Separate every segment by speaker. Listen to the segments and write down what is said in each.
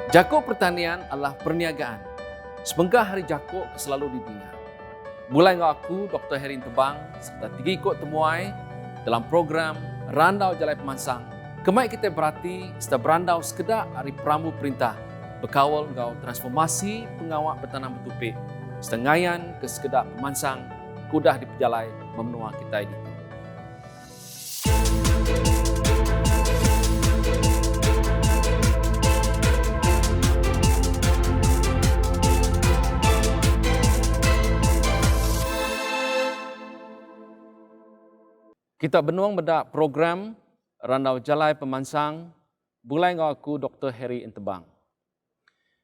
Speaker 1: Jakuk pertanian adalah perniagaan. Sepenggah hari jakuk selalu didengar. Mulai dengan aku, Dr. Heri Intebang, serta 3 ikut temuai dalam program Randau Jalai Pemansang. Kemai kita berarti setiap berandau sekedar hari peramu perintah, berkawal dengan transformasi pengawak bertanam betupik, setengayan ke sekedar pemansang, kudah diperjalai memenua kita ini. Kita benuang bedak program Randau Jalai Pemansang, bulai dengan aku Dr. Heri Intebang.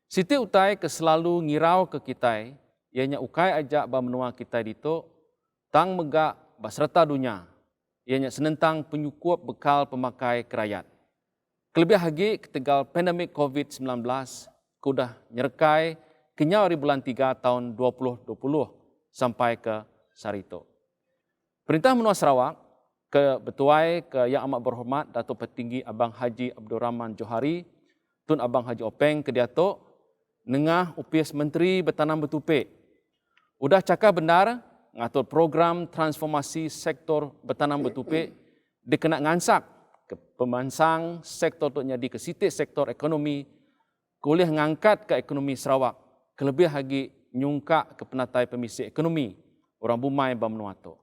Speaker 1: Siti utai ke selalu ngirau ke kita, ianya ukai ajak menua kita dito, tang megak baserta dunia, ianya senentang penyukup bekal pemakai kerayat. Kelebih lagi ketegal pandemik COVID-19, kudah nyerkai kenyau di bulan 3 tahun 2020 sampai ke Sarito. Perintah menua Sarawak, ke Betuai, ke Yang Amat Berhormat Datuk Petinggi Abang Haji Abdul Rahman Johari, Tun Abang Haji Openg ke Datuk, Nengah UPS Menteri Bertanam Betupik. Udah cakap benar, ngatur program transformasi sektor bertanam betupik, dikena ngansak ke pemansang sektor tu jadi ke sitik sektor ekonomi, kuliah ngangkat ke ekonomi Sarawak, kelebih lagi nyungkak ke penatai pemisi ekonomi, orang Bumai Bamenua tu.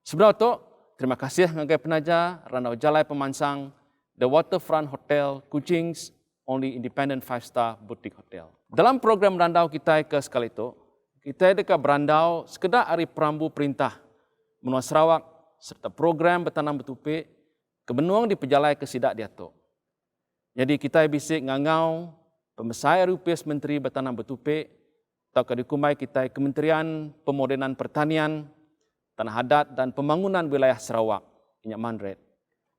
Speaker 1: Sebenarnya tu, terima kasih ngagai penaja Randau Jalai Pemansang, The Waterfront Hotel, Kuching's only independent 5-star boutique hotel. Dalam program Randau kita ke sekali itu, kita dekat berandau sekedar hari perambu perintah menua Sarawak serta program bertanam betupik kebenuang diperjalai ke sidak dia tu. Jadi kita bisik ngangau pemesai UPS Menteri Bertanam Betupik atau kedikumai kita Kementerian Pemodenan Pertanian, Tanah Adat dan Pembangunan Wilayah Sarawak, Inyak Mandret,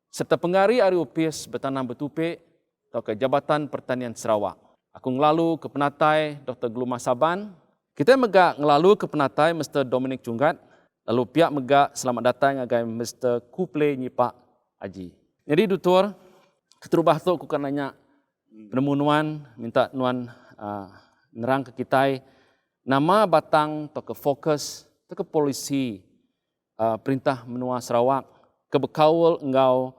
Speaker 1: serta penggari Ari UPS Bertanam Betupik atau ke Jabatan Pertanian Sarawak. Aku ngelalu ke penatai Dr. Gluma Saban, kita megak ngelalu ke penatai Mr. Dominic Cunggat, lalu pihak megak selamat datang ngagai Mr. Kuple Nyipak Haji. Jadi Dutur, keterubah tu aku kan nanya penemuan minta nuan nerang ke kita nama batang atau ke fokus atau ke polisi perintah menua Sarawak ke bekawal engkau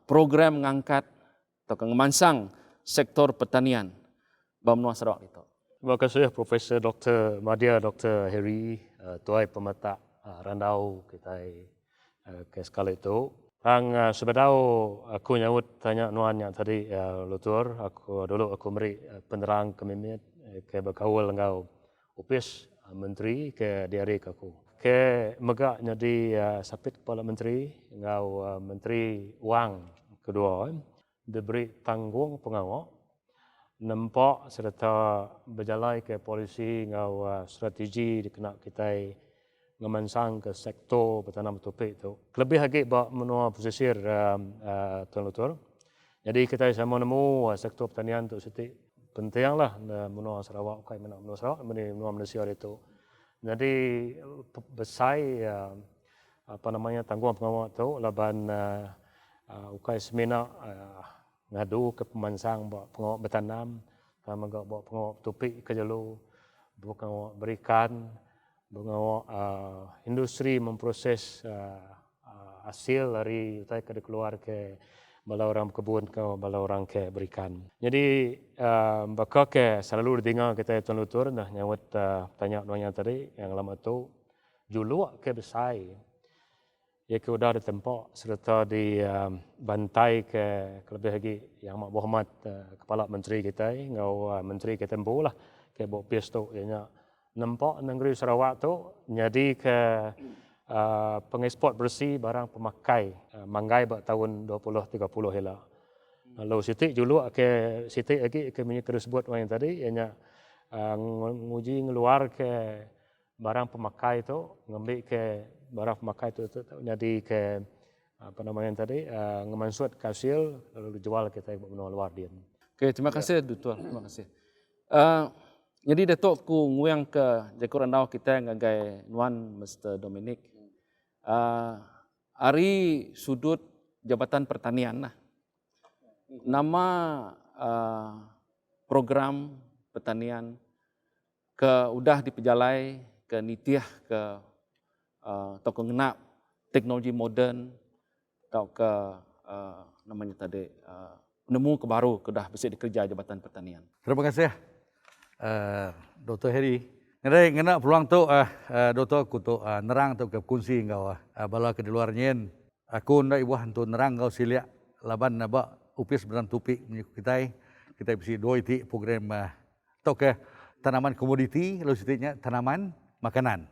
Speaker 1: program mengangkat atau ngemansang sektor pertanian menua Sarawak itu.
Speaker 2: Terima kasih Profesor Dr. Madya Dr. Heri, Tuai Pemetak Randau kita ke sekali itu. Sebedau aku nyawut tanya nuan yang tadi Lutur, aku beri penerang kemimit ke bekawal engkau UPS Menteri ke diari aku. Ke megak jadi sapit kepala menteri, engkau menteri wang kedua, diberi tanggung pengawal, nampak serta berjalai ke polisi engkau strategi dikena kita ngemansang ke sektor bertanam betupik itu. Lebih lagi bak menua pesisir Tuan Lutur. Jadi kita sama nemu sektor pertanian itu seti penting lah menua Sarawak, kai menua Sarawak, menua Malaysia itu. Jadi besar tanggungan pengawal tu laban ukai semina ngadu ke pemansang bawa pengawal bertanam, kami bawa pengawal topik ke jalur pengawal berikan, pengawal industri memproses hasil dari utai ke keluar ke bala orang kebun ke bala orang ke berikan. Jadi bakal ke selalu didengar kita Tuan Lutur dah nyawat tanya nuanya tadi yang lama tu juluk ke besar. Ya ke udah ditempak serta dibantai ke lebih lagi yang Amat Berhormat Kepala Menteri kita ngau Menteri ke tempo lah ke bawa pias tu ianya nampak negeri Sarawak tu jadi ke pengeksport bersih barang pemakai manggai bak tahun 2030 hela. Lalu sitik juluk ke sitik lagi ke minyak terus buat yang tadi ianya nguji ngeluar ke barang pemakai tu ngambil ke barang pemakai tu jadi ke tadi ngemansut hasil lalu dijual kita buat benua luar dia.
Speaker 1: Oke, terima kasih Dutur, terima kasih. Jadi Datuk ku nguyang ke Jakuk Randau kita ngagai nuan Mr. Dominic. Ari sudut Jabatan Pertanian lah. Nama program pertanian ke udah dipejalai ke nitiah ke atau ke ngenap teknologi moden atau ke namanya tadi penemu ke baru ke dah bersih dikerja Jabatan Pertanian.
Speaker 3: Terima kasih Dr. Heri. Ngena peluang tu Dr. aku tu nerang tu ke kunci kau bala ke di luar nyen. Aku ndak ibu hantu nerang kau silia laban naba upis beran tupik kita bisa dua itu program tu ke tanaman komoditi lalu setinya tanaman makanan.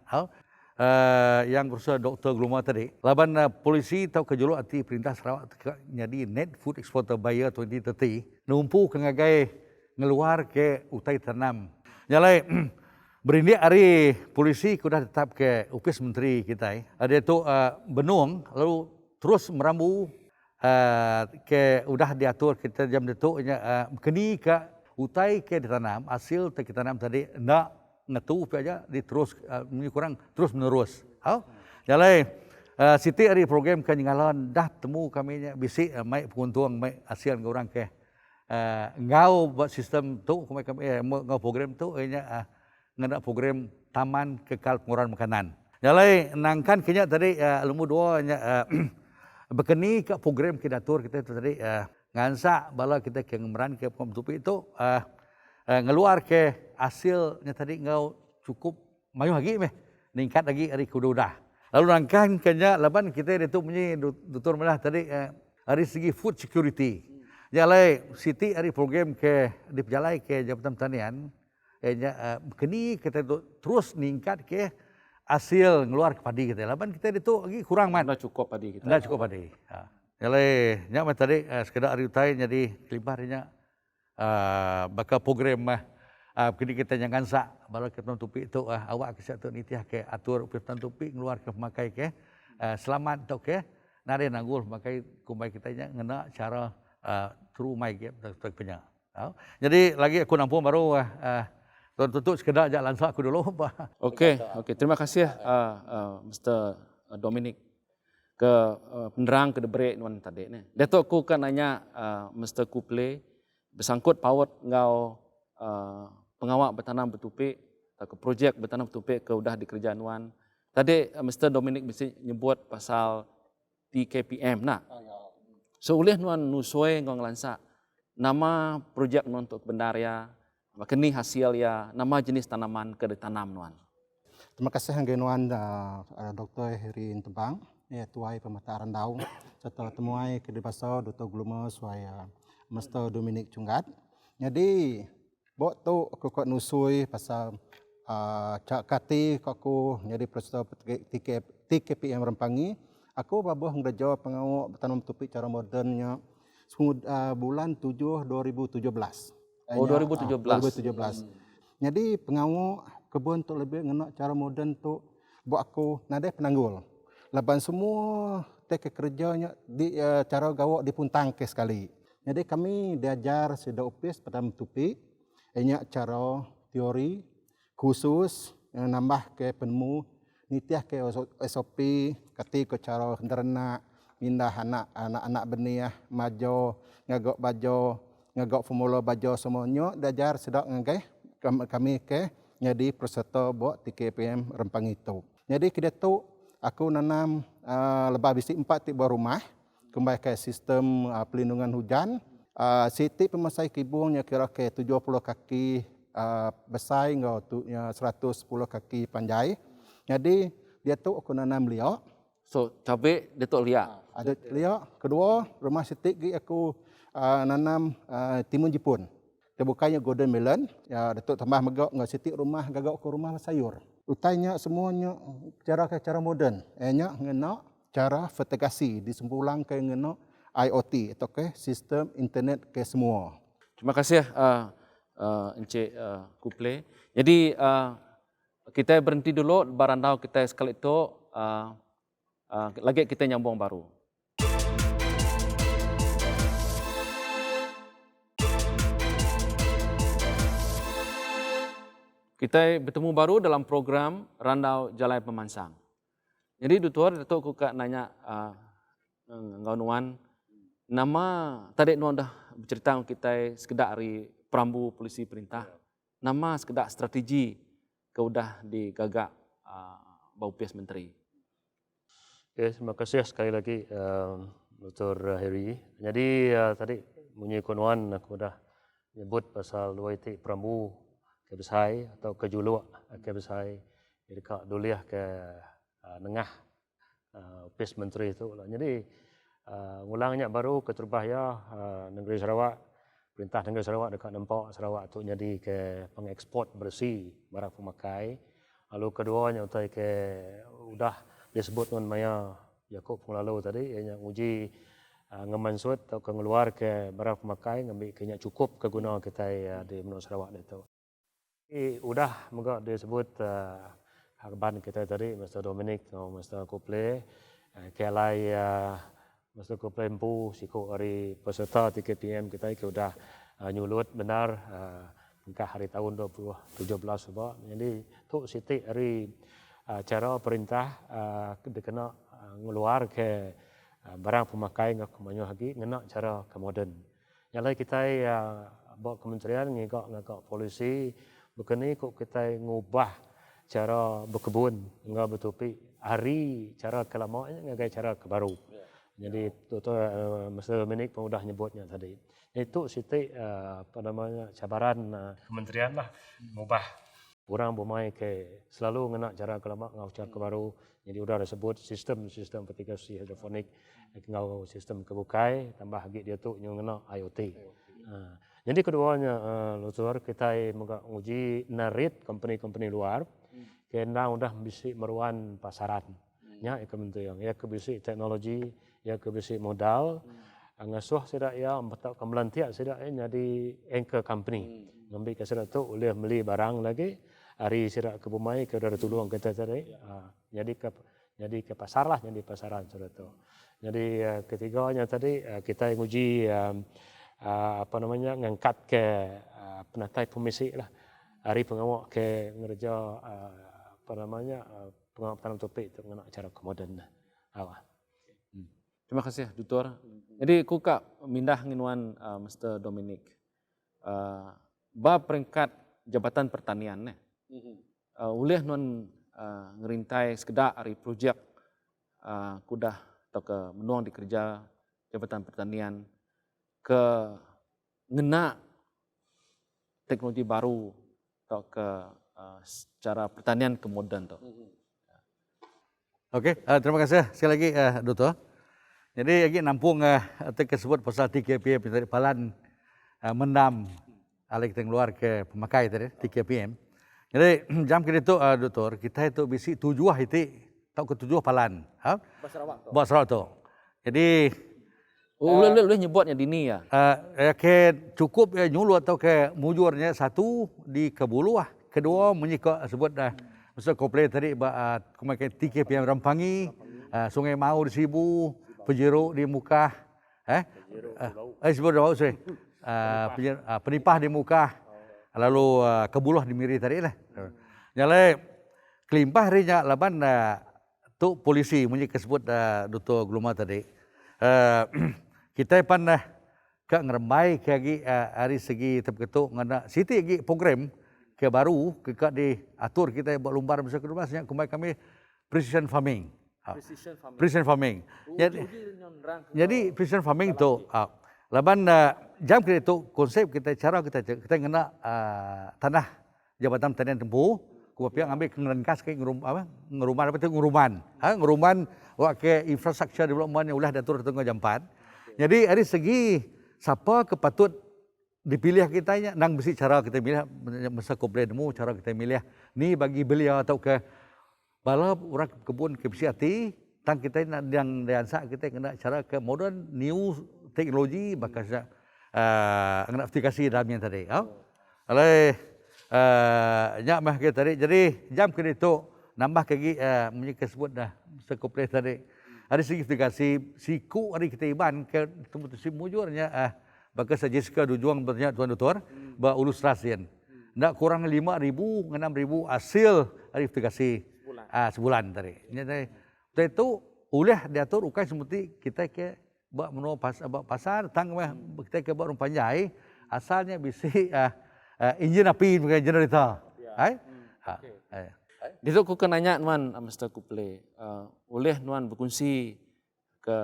Speaker 3: Yang berusaha Dr. Gluma tadi. Laban polisi tahu kejulu arti perintah Sarawak jadi Net Food Exporter Buyer 2030 numpu ke ngagai ngeluar ke utai tanam. Nyalai berindik hari polisi sudah tetap ke upis menteri kita. Ada itu benung lalu terus merambu ke udah diatur kita jam itu kini ke utai ke ditanam hasil kita tanam tadi ndak ngetu aja diterus kurang terus menerus. Jadi siti hari program kan ngalan dah temu kami nya bisi mai penguntung mai ASEAN ke orang ke ngau buat sistem tu kami ngau program tu nya ngada program taman kekal pengurahan makanan. Jadi nangkan kenya tadi lemu dua nya bekeni ke program kita atur kita tadi ngansa bala kita ke ngemeran ke pemtupi itu ngeluar ke hasilnya tadi engkau cukup mayu lagi ningkat lagi hari kuda. Lalu nangkan kenya laban kita itu punya Dr. Melah tadi dari segi food security. Jalai siti hari program ke dipejalai ke Jabatan Pertanian kini kita itu terus ningkat ke hasil ngeluar ke padi kita. Laban kita itu lagi kurang man.
Speaker 1: Ndak cukup padi kita.
Speaker 3: Ndak cukup padi. Jalai nya tadi sekedar hari utai jadi kelibarnya bakal program kini kita jangan sa baru kita tupi itu awak ke satu nitiah ke atur upatan tupi ngeluar ke pemakai ke selamat tu ke nare nanggul pemakai kumbai kita nya ngena cara true my game tak punya. Jadi lagi aku nampung baru tutup sekedar ajak lansa aku dulu Pak.
Speaker 1: Okey, terima kasih Mr. Dominic ke penerang ke debrek nuan tadi ni. Datuk aku kan nanya Mr. Kuple bersangkut pawat ngau pengawak bertanam bertupik atau ke projek bertanam bertupik ke udah dikerja nuan. Tadi Mr. Dominic mesti nyebut pasal TKPM nah. So ulih nuan nusoi ngau ngelansa nama projek nuan untuk bendaria, makni hasil ya, nama jenis tanaman ke ditanam nuan.
Speaker 4: Terima kasih hanggai nuan Dr. Heri Intebang, tuai pemataran daun serta temuai ke dibasau Dr. Gluma suaya Mr. Dominic Cunggat. Jadi, bok tu aku kok nusui pasal cak kati aku jadi presiden TKPM Rempangi. Aku babuh ngerejo pengawak bertanam tupik cara modernnya bulan 7 2017.
Speaker 1: Oh 2017.
Speaker 4: Jadi pengawak kebun tu lebih ngenak cara moden tu buat aku nadai penanggul. Laban semua tek kerjanya di cara gawak dipuntang ke sekali. Jadi kami diajar sudah upis pada tupi, banyak cara teori khusus yang nambah ke penemu nitiah ke SOP, kati ke cara henderna, mindah anak-anak benih, majo, ngagok bajo, ngagok formula bajo semuanya diajar sudah ngagai kami ke jadi peserta buat TKPM Rempang itu. Jadi kita tu aku nanam lebih bisi 4 tiba rumah. Kembali ke sistem pelindungan hujan. Siti pemasai kibungnya kira ke 70 kaki besar hingga 110 kaki panjang. Jadi dia tu aku nanam liak.
Speaker 1: So cabai dia tu liak.
Speaker 4: Ada liak. Kedua rumah Siti aku nanam timun Jepun. Dia bukanya golden melon. Ya Datuk tambah megak dengan Siti rumah gagak ke rumah sayur. Utainya semuanya cara moden. Enya ngenak cara vertigasi disempulang ke ngeno IoT atau ke sistem internet ke semua.
Speaker 1: Terima kasih Encik Kuple. Jadi kita berhenti dulu barandau kita sekali itu lagi kita nyambung baru. Kita bertemu baru dalam program Randau Jalai Pemansang. Jadi Datuk aku kak nanya ngau nuan nama tadi nuan dah bercerita kita sekedar hari perambu polisi perintah. Nama sekedar strategi keudah digagak bau PS Menteri.
Speaker 2: Okay, terima kasih sekali lagi Dr. Heri. Jadi tadi punya konuan aku dah nyebut pasal WT perambu ke Besai atau ke Juluk ke Besai dekat Duliah ke Nengah PS Menteri itu. Jadi ngulangnya baru ke Terbahaya negeri Sarawak, perintah negeri Sarawak dekat Nempok Sarawak tu jadi ke pengeksport bersih barang pemakai. Lalu keduanya utai ke udah disebut non Maya Yaakob Penglalu tadi yang uji ngemansut atau keluar ke barang pemakai ngambil kena cukup kegunaan kita di Menua Sarawak itu. Udah moga disebut harban kita tadi Mr. Dominic atau Mr. Kople kelai Mr. Kople empu siku hari peserta 3PM kita udah nyulut benar engkau hari tahun 2017 sebab jadi tu siti hari cara perintah kena ngeluar ke barang pemakai ngak kemanyo lagi ngena cara ke moden. Yang lain kita bawa kementerian ngak polisi begini kok kita ngubah cara berkebun ngak betupi hari cara kelamaknya ngak cara ke baru. Jadi Dr. Mr. Dominic pun sudah nyebutnya tadi. Itu siti apa namanya cabaran kementerian lah ngubah orang bermain ke selalu ngena cara kelamak ngau cara ke baru. Jadi sudah disebut sistem petigasi hidroponik ngau sistem kebukai tambah lagi dia tu ngena IoT. Jadi keduanya Dr. kita menguji narit company luar kena sudah bisa meruan pasaran. Ya kementerian ya kebisi teknologi ya kebisi modal ngasuh sedak ya atau kemelantiak sedak jadi anchor company ngambil ke sedak tu boleh beli barang lagi hari sedak ke Bumai ke dari tuluang kita tadi jadi ke pasar lah jadi pasaran sedak tu. Jadi ketiganya tadi kita uji apa namanya ngangkat ke penatai komisi lah hari pengawal ke ngerja apa namanya pengawal tanam topik untuk mengenai cara kemoden awak.
Speaker 1: Terima kasih, Dr. Jadi aku kak mindah nginuan Mr. Dominic. Ba peringkat Jabatan Pertanian uleh non ngerintai sekedar hari projek kudah atau ke menuang dikerja Jabatan Pertanian ke ngena teknologi baru atau ke cara pertanian ke moden tu.
Speaker 3: Okey, terima kasih sekali lagi Dr. Jadi lagi nampung tersebut pasal 3PM tadi palan mendam alik kita keluar ke pemakai tadi 3PM. Jadi jam kita itu Dr. kita itu bisi tujuh itu tau ke tujuh palan. Bahasa Sarawak tu. Jadi
Speaker 1: boleh nyebutnya dini ya.
Speaker 3: Ke cukup nyulu atau ke mujurnya satu di Kebulu kedua menyikok sebut Mr. Kople tadi kemakai 3PM Rampangi, Sungai Mau di Sibu, Penjeruk di muka, sebut apa sih? Penipah di muka, lalu Kebuluh di Miri tadi lah. Jadi kelimpah rinya laban tu polisi munyi kesebut Dr. Gluma tadi. Kita pan ke ngeremai ke lagi hari segi terketuk ngana siti lagi program ke baru ke diatur kita buat lumbar besar kedua banyak kami precision farming. Precision farming. Jadi precision farming itu laban jam kita itu konsep kita cara kita ngena tanah Jabatan Pertanian Tempuh kuapiang ambil ngerengkas ke ngeruman apa itu ngeruman wak ke infrastructure development yang ulah diatur tengah jam 4. Jadi dari segi siapa kepatut dipilih kitanya nang besi cara kita milih masa komplainmu cara kita milih ni bagi beliau atau ke bala orang kebun ke besi hati tang kita yang diansa kita kena cara ke modern new teknologi bakal ngena aplikasi dalamnya tadi. Oleh nyak mah kita tadi jadi jam kita itu nambah lagi menyebut sebut dah sekomplain tadi. Ada segi aplikasi siku hari kita iban ke tempat mujurnya bakal Jessica Dujuang bertanya Tuan Doktor bah ilustrasian. Ndak kurang 5,000 6,000 hasil hari aplikasi sebulan tadi. Jadi itu oleh diatur ukai seperti kita ke buat menua pasar tang kita ke buat rumpanjai asalnya bisi enjin api pakai generator. Hai?
Speaker 1: Itu aku kena nanya nuan Mr. Kuple, oleh nuan berkongsi ke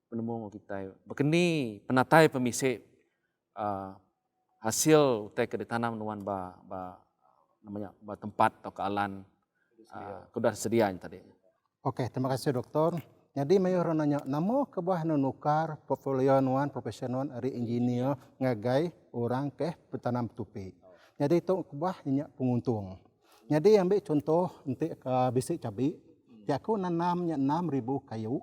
Speaker 1: penemu kita, berkeni penatai pemisik hasil utai ke ditanam nuan namanya tempat atau kealan kuda sedia tadi.
Speaker 4: Okey, terima kasih doktor. Jadi mayor nanya namo kebuah nukar portfolio nuan profesional dari engineer ngagai orang ke petanam tupi. Jadi itu kebuah banyak penguntung. Jadi ambil contoh untuk ke bisik cabai. Jadi aku nanamnya 6,000 kayu.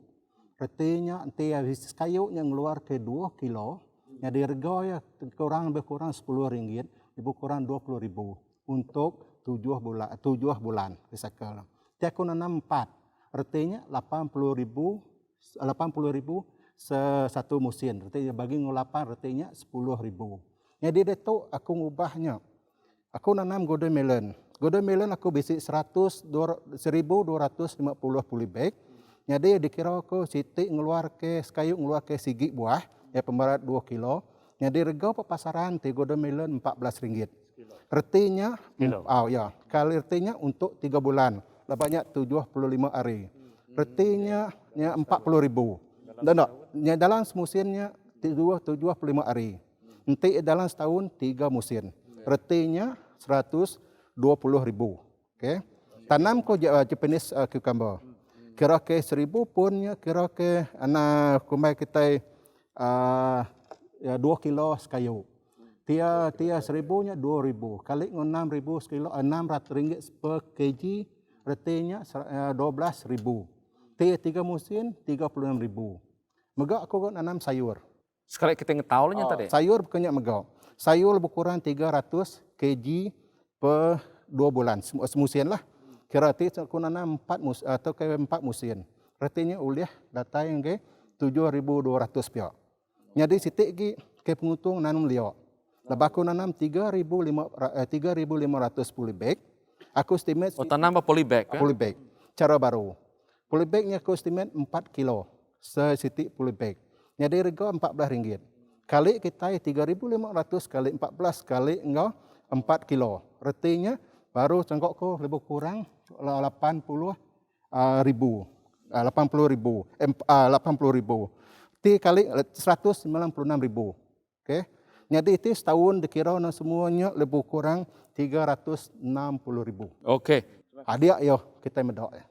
Speaker 4: Artinya nanti bisik kayu yang keluar ke 2 kilo. Jadi harga ya lebih kurang 10 ringgit, lebih kurang 20,000 untuk 7 bulan recycle. Jadi aku nanam 4. Artinya 80,000 satu musim. Artinya bagi ngulapan artinya 10,000. Jadi itu aku ngubahnya. Aku nanam golden melon. Golden melon aku bisi 1,250 polybag. Jadi dikira aku siti ngeluar ke kayu ngeluar ke sigi buah ya pemberat 2 kilo. Jadi harga pasaran di golden melon 14 ringgit. Artinya kali artinya untuk 3 bulan. Banyak 75 hari. Artinya 40,000. Dan dalam musimnya 75 hari. Nanti dalam setahun 3 musim. Artinya 120,000. Okey. Tanam ko Japanese cucumber. Kira ke 1,000 punnya kira ke anak kumai kita 2 kilo sekayu. Tia 1,000-nya 2,000. Kali 6,000 sekilo 600 ringgit per kg. Artinya 12,000. Tia 3 musim 36,000. Megak aku nanam sayur.
Speaker 1: Sekali kita ngetahunya tadi.
Speaker 4: Sayur bukannya megak. Sayur lebih kurang 300 kg per 2 bulan. Semusim lah. Kira aku nanam 4 musim. Artinya uliah data yang ke 7,200 piak. Jadi sitik ke pengutung nanam liok. Lepas aku nanam 3,500 polybag. Aku estimate
Speaker 1: tanam polybag ya?
Speaker 4: Polybag. Cara baru. Polybagnya aku estimate 4 kilo setitik polybag. Jadi harga 14 ringgit. Kali kita 3,500 kali 14 kali 4 kilo. Artinya baru cengkokku lebih kurang 80,000. 80,000. Ti kali 196,000. Okey. Jadi itu setahun dikira semuanya lebih kurang 360,000.
Speaker 1: Okey.
Speaker 4: Dia yo kita medok ya.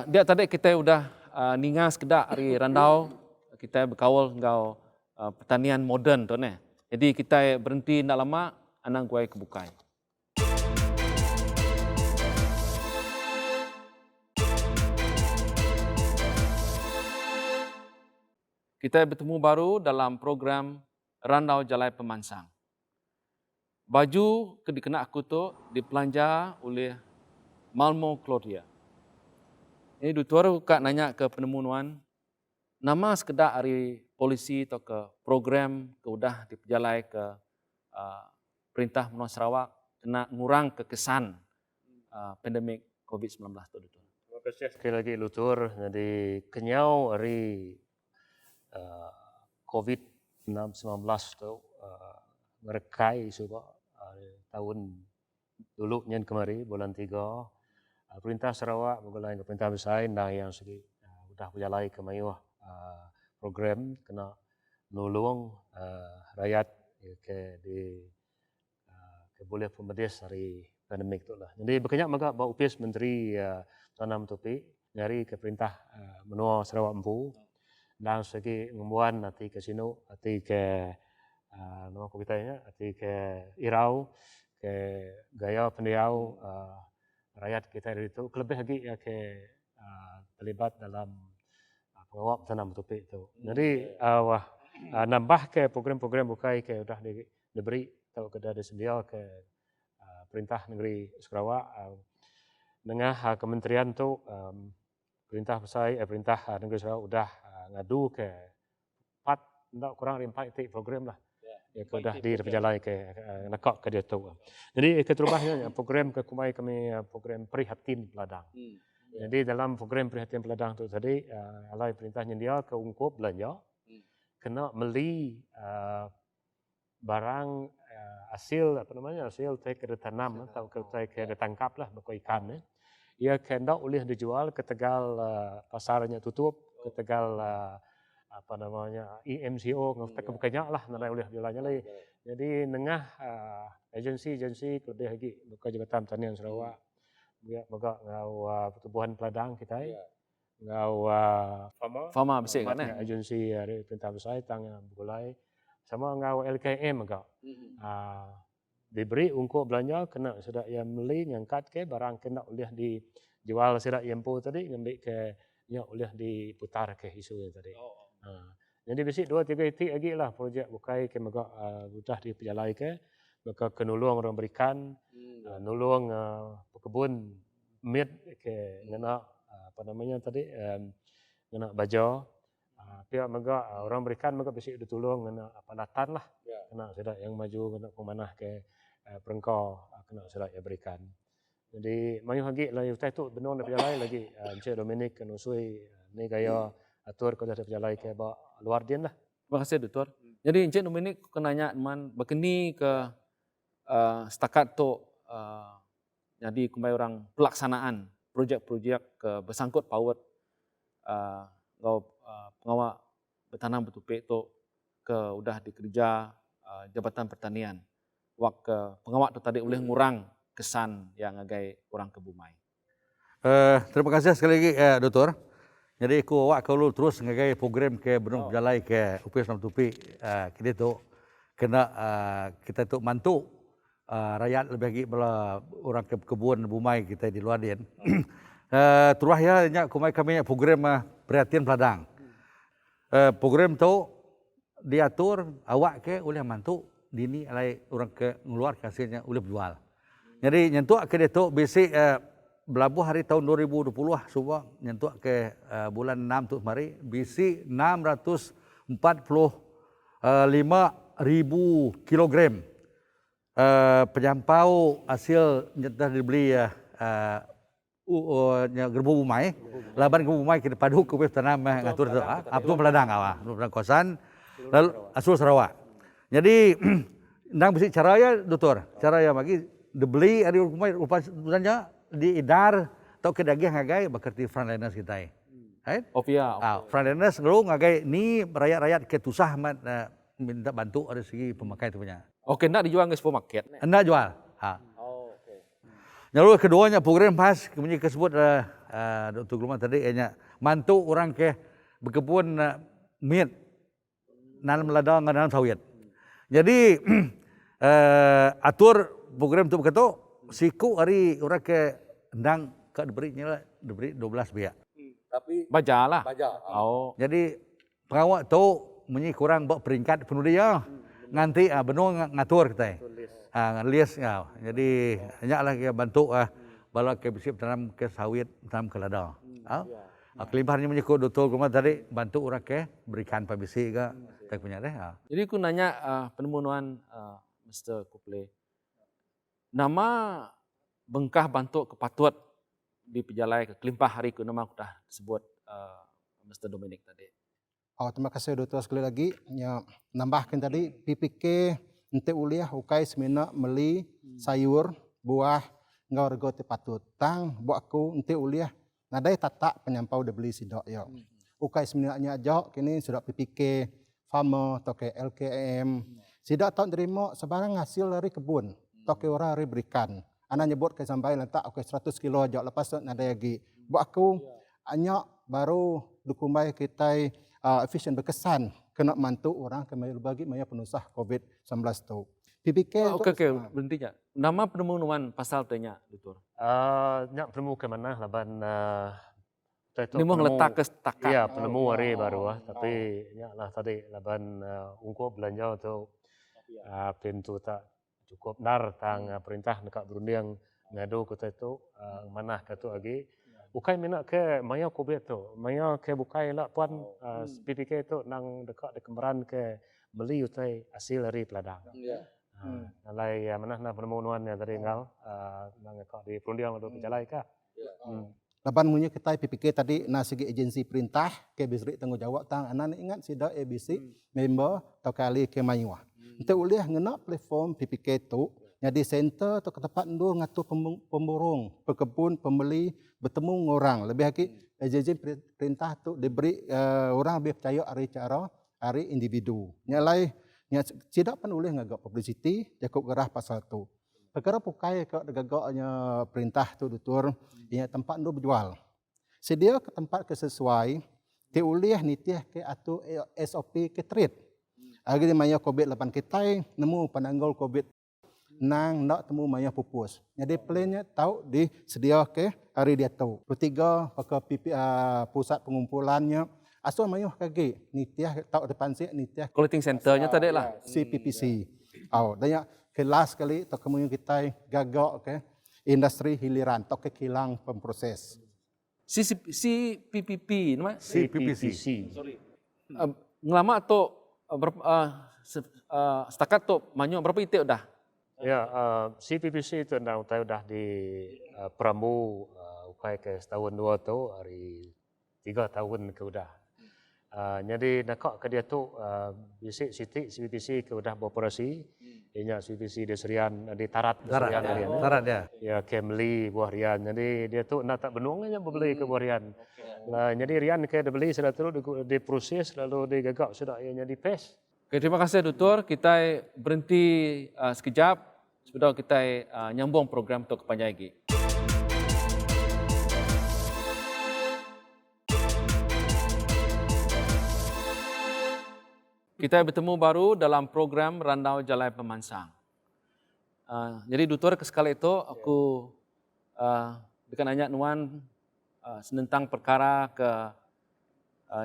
Speaker 1: Dia tadi kita udah ningas kedak dari randau kita berkawal ngau pertanian moden tu ne. Jadi kita berhenti nak lama anang guai kebukai. Kita bertemu baru dalam program Randau Jalai Pemansang. Baju kedikena aku tu dipelanja oleh Malmo Claudia. Ini doktor kak nanya ke penemuan nama sekedar hari polisi atau ke program ke udah diperjalai ke perintah Menua Sarawak kena ngurang kekesan pandemik COVID-19 tu doktor.
Speaker 2: Terima kasih sekali lagi Lutur. Jadi kenyau hari COVID-19 tu merekai sebab tahun dulu nyen kemari bulan 3 Perintah Sarawak menggulai ke Perintah Besar nah yang segi sudah berjalai ke mayuh program kena nolong rakyat ke boleh pemedis dari pandemik tu lah. Jadi berkenyak maka bawa upis Menteri Tanam Topi dari ke Perintah Menua Sarawak Empu dan segi ngembuan nanti ke sino nanti ke nama kita nanti ke Irau ke Gaya Pendiau rakyat kita dari itu lebih lagi ya ke terlibat dalam pengawal tanam topi itu. Jadi nambah ke program-program bukai ke sudah diberi atau sudah disedia ke Perintah Negeri Sarawak dengan kementerian tu Perintah Besar Perintah Negeri Sarawak sudah ngadu ke 4 kurang 4 program lah. Ya sudah diperjalai ke nakak ke dia tu. Jadi keterubahnya program ke kumai kami program prihatin peladang. Jadi dalam program prihatin peladang tu tadi alai perintahnya dia ke ungkup belanja kena beli barang hasil apa namanya hasil kena tanam atau kena tangkap lah bako ikan ia hendak boleh dijual ke Tegal pasarnya tutup ke Tegal apa namanya IMCO ngaftak bukanya lah nanti boleh jualnya lagi jadi nengah agensi lebih lagi buka Jabatan Pertanian Sarawak moga ngau pertubuhan peladang kita ngau
Speaker 1: Fama besar kan
Speaker 2: agensi dari Perintah Besar tang Bulai sama ngau LKM agak diberi untuk belanja kena sudah yang beli ngangkat ke barang kena boleh dijual sudah yang po tadi ngambil ke nya boleh diputar ke isu tadi. Jadi besi 2-3 titik lagi lah projek bukai ke magak sudah diperjalai ke maka kenulung orang berikan nulung pekebun mit ke ngena apa namanya tadi ngena bajo pihak magak orang berikan magak besi ditulung ngena apalatan lah kena sudah yang maju kena pemanah ke perengkau kena sudah ya berikan. Jadi mayu lagi lah utai tu benar dah berjalai lagi Encik Dominic kenusui ni gaya atur kau dah berjalai ke luar din lah.
Speaker 1: Terima kasih Doktor. Jadi Encik Dominic kenanya man berkeni ke setakat tu jadi kembali orang pelaksanaan projek-projek ke bersangkut paut pengawal bertanam bertupik tu ke udah dikerja Jabatan Pertanian. Wak pengawal tu tadi boleh ngurang kesan yang agai orang ke Bumai.
Speaker 3: Terima kasih sekali lagi Doktor. Jadi aku awak kalau terus ngagai program ke benung berjalai ke UPS Nam Tupi kita tu kena kita tu mantu rakyat lebih lagi bala orang ke kebun Bumai kita di luar din. Terus ya nya kami program perhatian peladang. Program tu diatur awak ke oleh mantu dini alai orang ke ngeluar hasilnya oleh jual. Jadi nyentuh ke dia tu basic belabuh hari tahun 2020 semua nyentuh ke bulan 6 tu mari bisi 645,000 kilogram penyampau hasil nyentuh dibeli gerbu Bumai laban gerbu Bumai kita padu ke tanam ngatur tu apa peladang peladang kawasan lalu asal Sarawak. Jadi nang bisi cara ya Doktor cara ya bagi dibeli hari Bumai rupanya di idar atau ke daging ngagai bekerti frontliners kita. Right?
Speaker 1: Oh ya.
Speaker 3: Frontliners dulu ngagai ni rakyat-rakyat ketusah minta bantu dari segi pemakai itu punya.
Speaker 1: Oke, nak dijual ke supermarket?
Speaker 3: Hendak jual.
Speaker 1: Oh, oke.
Speaker 3: Lalu keduanya program pas kemudian disebut Dr. Gulman tadi mantu orang ke berkebun mit nanam ladang nanam sawit. Jadi atur program tu berkata siku hari orang ke endang ke diberi 12 biak.
Speaker 1: Tapi baja lah. Oh.
Speaker 3: Jadi pengawal tu menyi kurang buat peringkat penuh dia. Nanti benar ngatur kita. List jadi banyaklah kita bantu bala ke bisip tanam ke sawit, tanam ke ladang. Kelimpahannya menyikut Dr. Gulman tadi bantu orang ke berikan pabisi ke tak punya deh.
Speaker 1: Jadi aku nanya penemuan Mr. Kuple. Nama bengkah bantu kepatuat di pejalai ke kelimpah hari ke nama aku dah sebut Mr. Dominic tadi.
Speaker 4: Terima kasih Doktor sekali lagi. Ya, nambahkan tadi PPK ente uliah ukai semena meli sayur buah ngau rego te patut tang buat aku ente uliah nadai tatak penyampau dah beli sidok yo. Ukai semena nya jok kini sudah PPK farmer atau ke LKM. Sidak tak terima sebarang hasil dari kebun. Toke orang hari berikan. Anak nyebut ke sampai letak 100 kilo jok lepas tu nadai lagi. Buat aku anyak baru dukumai kita efisien berkesan kena mantu orang kembali bagi maya penusah COVID-19 tu. PPK
Speaker 1: Okey, berhentinya. Nama penemuan pasal tanya, Doktor.
Speaker 2: Nak penemu ke mana laban
Speaker 1: Ini mau letak ke setakat.
Speaker 2: Ya, penemu hari baru tapi lah tadi laban ungkop belanja tu pintu tak cukup nar tang perintah dekat berunding ngadu kata itu mana kata lagi bukai mina ke maya COVID tu maya ke bukai lah puan PPK tu nang dekat de kembaran ke beli utai hasil dari peladang. Nalai mana na penemuan yang tadi ngau nang dekat di perunding tu berjalai ka.
Speaker 4: Laban munyi kita PPK tadi na segi agensi perintah ke bisri tanggungjawab tang anak ingat sida ABC member atau kali ke mayuah. Untuk ulih ngena platform PPK tu, jadi center atau ke tempat ndur ngatur pemborong, pekebun, pembeli bertemu orang. Lebih lagi ejen perintah tu diberi orang lebih percaya hari cara hari individu. Nyalai tidak pun ulih ngagak publicity, jakuk gerah pasal tu. Perkara pukai ke gagaknya perintah tu dutur, ia tempat ndur berjual. Sedia ke tempat kesesuai, ti ulih nitih ke atu SOP ke trade. Agi di maya COVID-8 kita nemu penanggul COVID nang nak temu maya pupus. Jadi plannya tahu di sedia ke hari dia tahu. Ketiga pakai pusat pengumpulannya asal maya kage nitih tahu depan si nitih
Speaker 1: Collecting centernya tadi lah.
Speaker 4: CPPC. Dan kelas kali atau kemudian kita gagak ke industri hiliran atau ke kilang pemproses.
Speaker 1: CPPP, nama?
Speaker 3: CPPC.
Speaker 1: Ngelama tu setakat tu manyo berapa itik dah?
Speaker 2: Ya, CPPC itu udah di Perambu ukai ke setahun dua tu hari 3 tahun ke udah. Jadi nakak ke dia tu bisik sitik CPPC ke udah beroperasi. Inya CPPC di Serian di Tarat
Speaker 3: ya.
Speaker 2: Ya Kemli buah rian. Jadi dia tu nak tak benuang aja beli ke buah rian. Jadi rian ke dia beli sudah terus diproses lalu digagak sudah ianya dipes.
Speaker 1: Okay, terima kasih Doktor. Kita berhenti sekejap sebelum kita nyambung program untuk kepanjang lagi. Kita bertemu baru dalam program Randau Jalai Pemansang. Jadi Doktor sekali itu aku dengan nanya nuan senentang perkara ke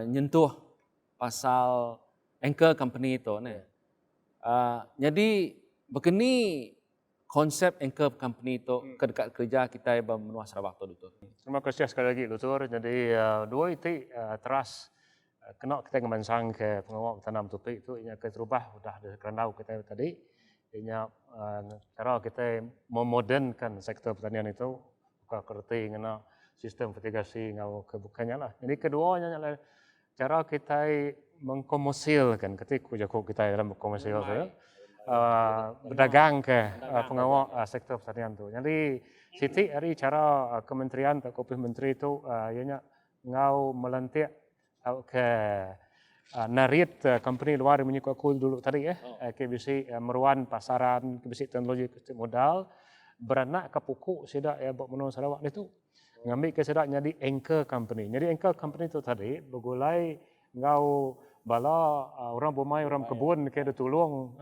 Speaker 1: nyentuh pasal anchor company itu. Jadi begini konsep anchor company itu ke dekat kerja kita bermenua Sarawak tu Doktor.
Speaker 2: Terima kasih sekali lagi Doktor. Jadi dua itu teras kena kita ngemansang ke pengawal tanam topik itu inya ke terubah sudah di Randau kita tadi. Inya cara kita memodernkan sektor pertanian itu buka kerti ngena sistem mitigasi ngau kebukannya lah. Jadi keduanya adalah cara kita mengkomersilkan ketika kita dalam komersil tu berdagang ke pengawal sektor pertanian tu. Jadi siti hari cara kementerian atau kopis menteri itu ianya ngau melantik ke narit company luar menyukai aku dulu tadi ke bisi meruan pasaran ke bisi teknologi modal beranak ke pokok sedak buat menua Sarawak itu ngambil ke sedak jadi anchor company. Jadi anchor company itu tadi begulai ngau bala orang bomai orang kebun ke ditolong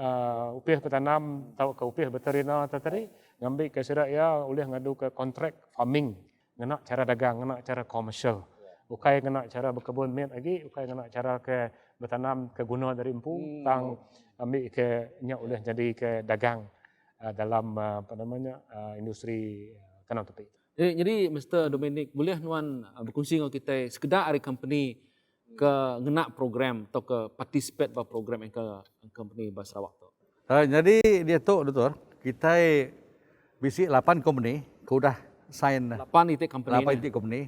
Speaker 2: upih petanam atau ke upih veterina tadi ngambil ke sedak ya boleh ngadu ke kontrak farming ngena cara dagang ngena cara komersial. Ukai kena cara berkebun met lagi, ukai kena cara ke bertanam ke guna dari empu, tang ambil ke nya boleh jadi ke dagang dalam apa namanya industri tanam tepi.
Speaker 1: Jadi Mr. Dominic, boleh nuan berkongsi dengan kita sekedar hari company ke ngena program atau ke participate pada program yang ke company Bahasa Sarawak tu.
Speaker 3: Jadi dia tu Doktor, kita bisi 8 company, ke udah sign
Speaker 1: 8 itik company.
Speaker 3: 8 itik company.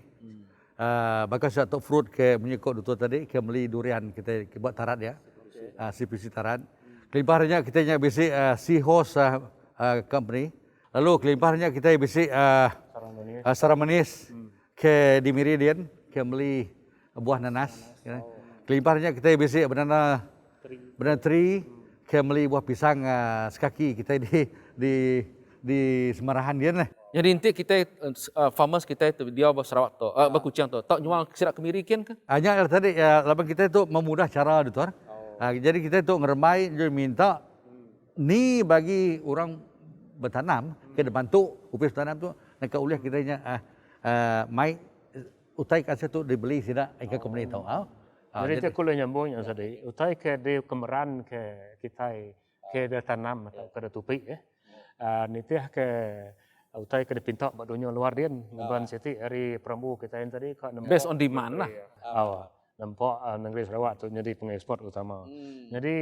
Speaker 3: Bakas satu fruit ke menyekut Doktor tadi ke beli durian kita buat tarat ya. CPC tarat. Kelimpahannya kita nya bisi seahorse company. Lalu kelimpahannya kita bisi sarang manis ke di Meridian ke beli buah nanas. Kelimpahannya kita bisi banana tree ke beli buah pisang sekaki kita di Semarahan dia nah.
Speaker 1: Jadi inti kita farmers kita itu dia Sarawak tu, berkucing tu. Tak jual sirak kemiri kian ke?
Speaker 3: Hanya tadi lapan kita itu memudah cara Doktor. Jadi kita itu ngeremai jadi minta ni bagi orang bertanam ke depan tu upis tanam tu nak uliah kita nya mai utai kasih tu dibeli sida ke company tahu.
Speaker 2: Jadi kita kuliah nyambung yang tadi utai ke di kemeran ke kita ke tanam atau ke tupik nitih ke utai ke dipinta buat dunia luar dia ngeban siti hari Perambu kita yang tadi kak
Speaker 1: Based on demand lah.
Speaker 2: Nampak negeri Sarawak tu jadi pengekspor utama. Jadi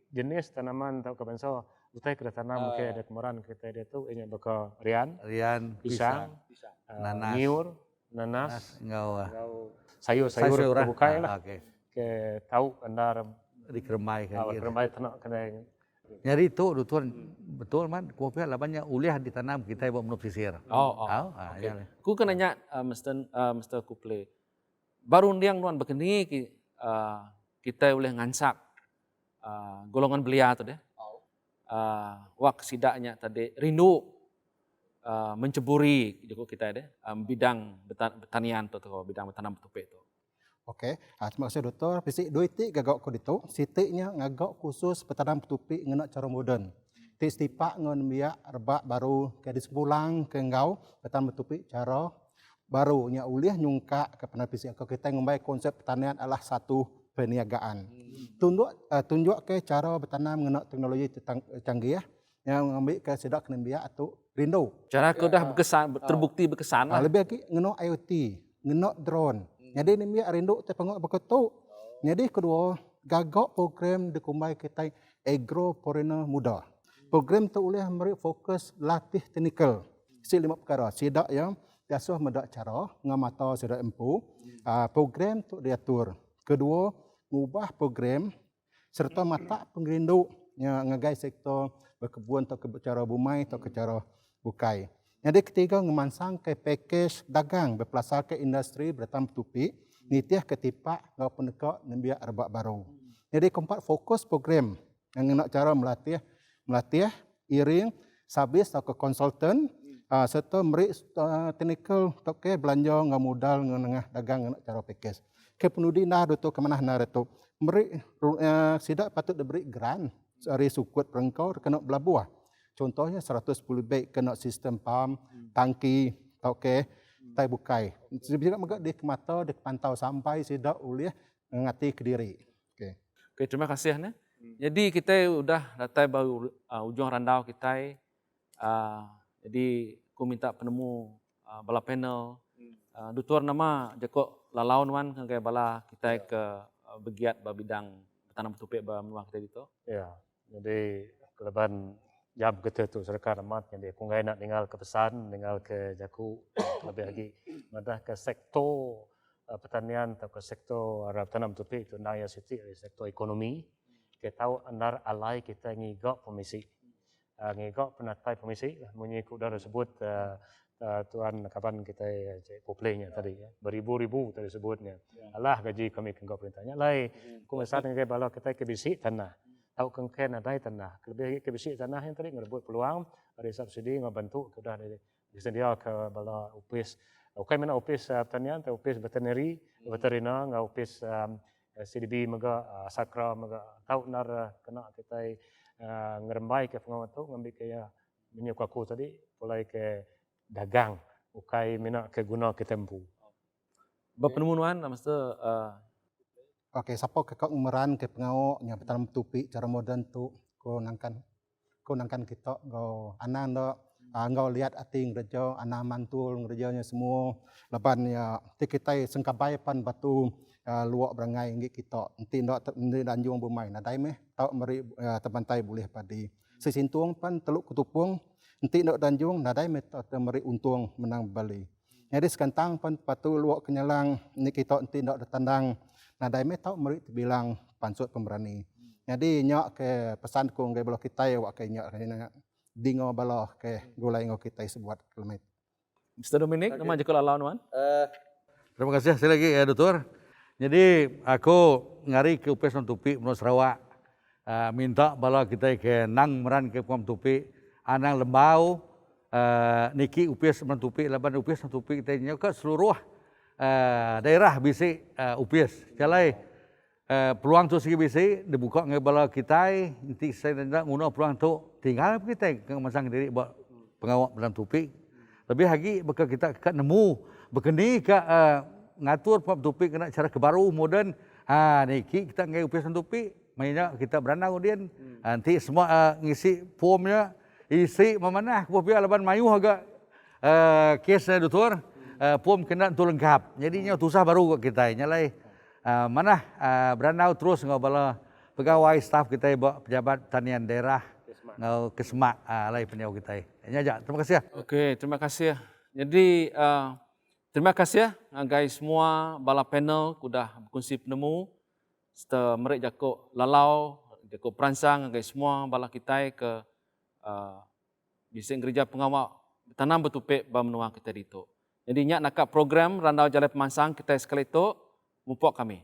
Speaker 2: jenis tanaman atau kebansa utai ke tanam ke ada kemeran kita dia tu ini baka rian, pisang, niur, nanas, sayur terbukai lah. Ke tahu andar
Speaker 3: dikeremai kan.
Speaker 2: Keremai tanak kena
Speaker 3: Nyari itu doktor betul man kopi labannya uliah ditanam kita buat menurut pesisir.
Speaker 1: Okay. Ku kan nanya Mr. Kuple. Baru ndiang nuan begini kita boleh ngansak golongan belia tu deh. Wak sidaknya tadi rindu menceburi joko kita deh bidang bertanian tu bidang bertanam tupik tu.
Speaker 4: Okey, terima kasih doktor. Pisik dua itik gagak ko ditu. Sitiknya ngagak khusus bertanam tupik ngenak cara moden. Tik setipak ngon biak rebak baru ke di sepulang ke engkau bertanam tupik cara baru nya uliah nyungka ke penal pisik ko kita ngombai konsep pertanian adalah satu perniagaan. Tunjuk ke cara bertanam ngenak teknologi canggih yang ngambil ke sedak kena biak atau rindu.
Speaker 1: Cara kau dah terbukti berkesan lah.
Speaker 4: Lebih lagi ngenak IoT, ngenak drone. Jadi ni biar rindu terpengok berketuk. Jadi kedua, gagak program dikumbai kita agropreneur muda. Program tu oleh memberi fokus latih teknikal. Si 5 perkara. Sidak yang biasa medak cara, ngamata sidak empu. Program tu diatur. Kedua, mengubah program serta mata pengerindu yang ngagai sektor berkebun atau cara bumai atau ke cara bukai. Jadi ketiga ngemansang ke package dagang berpelasar ke industri bertanam tupik, nitiah ketipak ngau penekak nembiak rebak baru. Jadi keempat fokus program yang nak cara melatih iring, sabis atau ke konsultan serta meri teknikal atau ke belanja ngau modal ngau dagang nak cara package. Ke penudi nah tu ke mana nah tu meri sidak patut diberi grant dari sukut perengkau kena belabuah. Contohnya 110 beg kena sistem pam, tangki, tauke, tai bukai. Sidak megak di mata, di pantau sampai sidak uliah ngati Kediri.
Speaker 1: Okey, terima kasih Hana. Jadi kita udah datang baru ujung randau kita. Jadi aku minta penemu bala panel. Doktor nama Joko lalaun wan ke bala kita ke begiat bidang tanam tupik menuang kita itu.
Speaker 2: Ya, jadi keleban jam kita tu serkar amat jadi aku nak tinggal ke pesan tinggal ke Jaku lebih lagi madah ke sektor pertanian atau ke sektor Arab tanam tupik itu naya siti sektor ekonomi kita tahu andar alai kita ngigok komisi ngigok penatai komisi munyi ku dah sebut tuan kapan kita cek poplenya tadi ya beribu-ribu tadi sebutnya alah gaji kami kengkau perintahnya lai ku mesat dengan bala kita ke bisi tanah tahu kengken ada tanah lebih ke bisi tanah yang tadi ngerebut peluang ada subsidi ngebantu sudah disedia ke bala upis okay mana upis pertanian atau upis veterinary veterina ngau upis CDB mega sakra mega tahu nar kena kita ngerembai ke pengawat tu ngambil kaya minyak aku tadi mulai ke dagang ukai mina ke guna ke tempu
Speaker 1: Berpenemuan maksud
Speaker 4: Okey, siapa kekak umeran ke pengawak yang bertanam tupik cara moden tu ko nangkan kita go anan dak ngau lihat ating rejo ana mantul ngerejanya semua leban ya kita sengkabai pan batu luak berangai ngi kita enti ndak danjung bumai nadai meh tau meri tebantai boleh padi sesintuang pan teluk kutupung enti ndak danjung nadai meh meri untung menang bali jadi sekantang pan patu luak kenyalang ni kita enti ndak datandang nadai meh tau meri bilang pansut pemberani jadi nyak ke pesan ku ngai bala kita wak ke nyak dingo bala ke gulai ngo kita sebuat kilometer
Speaker 1: Mr. Dominic nama Joko lalaun wan.
Speaker 3: Terima kasih sekali lagi ya dokter. Jadi aku ngari ke upes tupik menurut Sarawak minta bala kita ke nang meran ke pom tupik anang lembau niki upes tupik laban upes tupik kita ke seluruh daerah bisi upes jalai peluang tu segi bisi dibuka ngai bala kita nanti saya nak guna peluang tu tinggal kita ke masang diri buat pengawak dalam tupik lebih lagi bakal kita nemu berkeni ke ngatur pop tupik kena cara kebaru moden niki kita ngai upes tupik mainnya kita beranang kemudian nanti semua ngisi formnya isi memanah popia laban mayu agak kesnya doktor pom kena tu lengkap jadinya tusah baru kita nyalai mana beranau terus ngau bala pegawai staf kita pejabat tanian daerah ngau kesemak lai peniau kita nya terima kasih ya.
Speaker 1: Okey, terima kasih ya. Jadi terima kasih ya guys semua bala panel kudah berkongsi penemu serta merik Jakob lalau Kekuk peransang agai semua bala kita ke bising gereja pengawal tanam betupik ba menua kita dito. Jadi nyak nakak program Randau Jalai Pemansang kita sekali itu mupok kami.